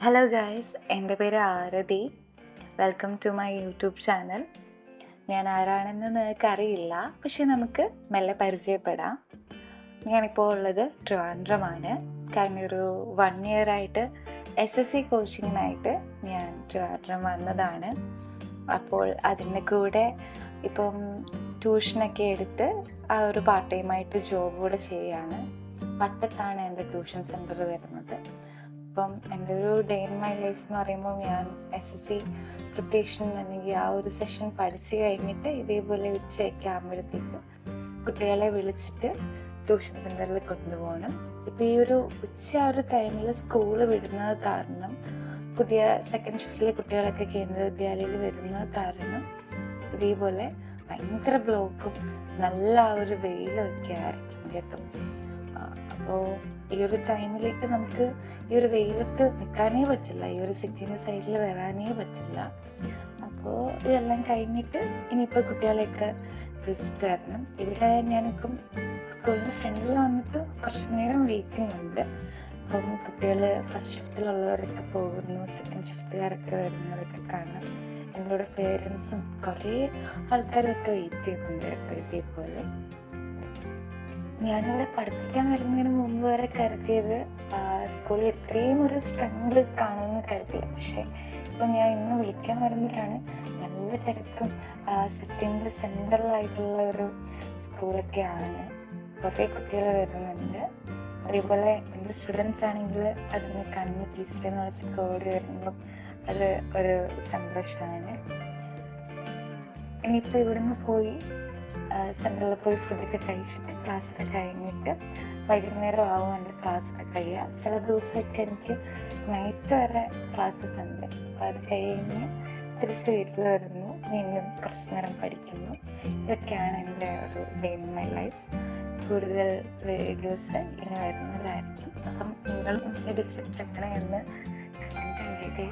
Hello guys, എൻ്റെ പേര് Aarathi. Welcome to my YouTube channel. ഞാൻ ആരാണെന്ന് നിങ്ങൾക്കറിയില്ല, പക്ഷെ നമുക്ക് മെല്ലെ പരിചയപ്പെടാം. ഞാനിപ്പോൾ ഉള്ളത് ട്രിവാൻഡ്രമാണ്. കാരണം ഒരു 1 ഇയറായിട്ട് SSC കോച്ചിങ്ങിനായിട്ട് ഞാൻ ട്രിവാൻഡ്രം വന്നതാണ്. അപ്പോൾ അതിൻ്റെ കൂടെ ഇപ്പം ട്യൂഷനൊക്കെ എടുത്ത് ആ ഒരു പാർട്ട് ടൈമായിട്ട് ജോബ് കൂടെ ചെയ്യുകയാണ്. പട്ടത്താണ് എൻ്റെ ട്യൂഷൻ സെൻറ്റർ വരുന്നത്. അപ്പം എൻ്റെ ഒരു ഡേ ഇൻ മൈ ലൈഫ് എന്ന് പറയുമ്പോൾ ഞാൻ SSC പ്രിപ്പറേഷൻ അല്ലെങ്കിൽ ആ ഒരു സെഷൻ പഠിച്ച് കഴിഞ്ഞിട്ട് ഇതേപോലെ ഉച്ചയൊക്കെ ആകുമ്പോഴത്തേക്ക് കുട്ടികളെ വിളിച്ചിട്ട് ട്യൂഷൻ സെൻറ്ററിൽ കൊണ്ടുപോകണം. ഇപ്പോൾ ഈ ഒരു ആ ഒരു ടൈമിൽ സ്കൂള് വിടുന്നത് കാരണം പുതിയ സെക്കൻഡ് ഷിഫ്റ്റിലെ കുട്ടികളൊക്കെ കേന്ദ്ര വിദ്യാലയത്തിൽ വരുന്നത് കാരണം ഇതേപോലെ ഭയങ്കര ബ്ലോക്കും നല്ല ആ ഒരു വെയിലൊക്കെ ആയിരിക്കും കേട്ടോ. അപ്പോൾ ഈ ഒരു ടൈമിലേക്ക് നമുക്ക് ഈ ഒരു വെയിലത്ത് നിൽക്കാനേ പറ്റില്ല, ഈ ഒരു സിറ്റിൻ്റെ സൈഡിൽ വരാനേ പറ്റില്ല. അപ്പോൾ ഇതെല്ലാം കഴിഞ്ഞിട്ട് ഇനിയിപ്പോൾ കുട്ടികളെയൊക്കെ വിളിച്ചിട്ട് വരണം. ഇവിടെ ഞാനിപ്പം സ്കൂളിൻ്റെ ഫ്രണ്ടിൽ വന്നിട്ട് കുറച്ച് നേരം വെയിറ്റിംഗ് ഉണ്ട്. അപ്പം കുട്ടികൾ ഫസ്റ്റ് ഷിഫ്റ്റിലുള്ളവരൊക്കെ പോകുന്നു, സെക്കൻഡ് ഷിഫ്റ്റുകാരൊക്കെ വരുന്നതൊക്കെ കാണാം. എൻ്റെ കൂടെ പേരൻസും കുറേ ആൾക്കാരൊക്കെ വെയിറ്റ് ചെയ്യുന്നുണ്ട് കേട്ടോ. ഇതേപോലെ ഞാനിവിടെ പഠിപ്പിക്കാൻ വരുന്നതിന് മുമ്പ് വരെ കരുതിയത് സ്കൂളിൽ ഇത്രയും ഒരു സ്ട്രെങ്ത് കാണുമെന്ന് കരുതില്ല. പക്ഷേ ഇപ്പോൾ ഞാൻ ഇന്ന് വിളിക്കാൻ വരുമ്പോഴാണ് നല്ല തിരക്കും സിറ്റിൻ്റെ സെൻട്രലായിട്ടുള്ള ഒരു സ്കൂളൊക്കെയാണ്. കുറേ കുട്ടികൾ വരുന്നുണ്ട്. അതേപോലെ എൻ്റെ സ്റ്റുഡൻസ് ആണെങ്കിൽ അതിന് കണ്ണ് ടീച്ചറെന്ന് വിളിച്ച് ഓടി വരുമ്പം അത് ഒരു സന്തോഷമാണ്. ഇനിയിപ്പോൾ ഇവിടുന്ന് പോയി സെൻറ്ററിൽ പോയി ഫുഡൊക്കെ കഴിച്ചിട്ട് ക്ലാസ്സൊക്കെ കഴിഞ്ഞിട്ട് വൈകുന്നേരം ആവും എൻ്റെ ക്ലാസ്സൊക്കെ കഴിയുക. ചില ദിവസമൊക്കെ എനിക്ക് നൈറ്റ് വരെ ക്ലാസ്സസ് ഉണ്ട്. അപ്പോൾ അത് കഴിഞ്ഞ് തിരിച്ച് വീട്ടിൽ വരുന്നു, വീണ്ടും കുറച്ച് നേരം പഠിക്കുന്നു. ഇതൊക്കെയാണ് എൻ്റെ ഒരു ഡേ ഇൻ മൈ ലൈഫ്. കൂടുതൽ വീഡിയോസ് ഇനി വരുന്നതായിരിക്കും. അപ്പം നിങ്ങളും ഇത് തിരിച്ചെത്തണേ എന്ന് എൻ്റെ വീഡിയോ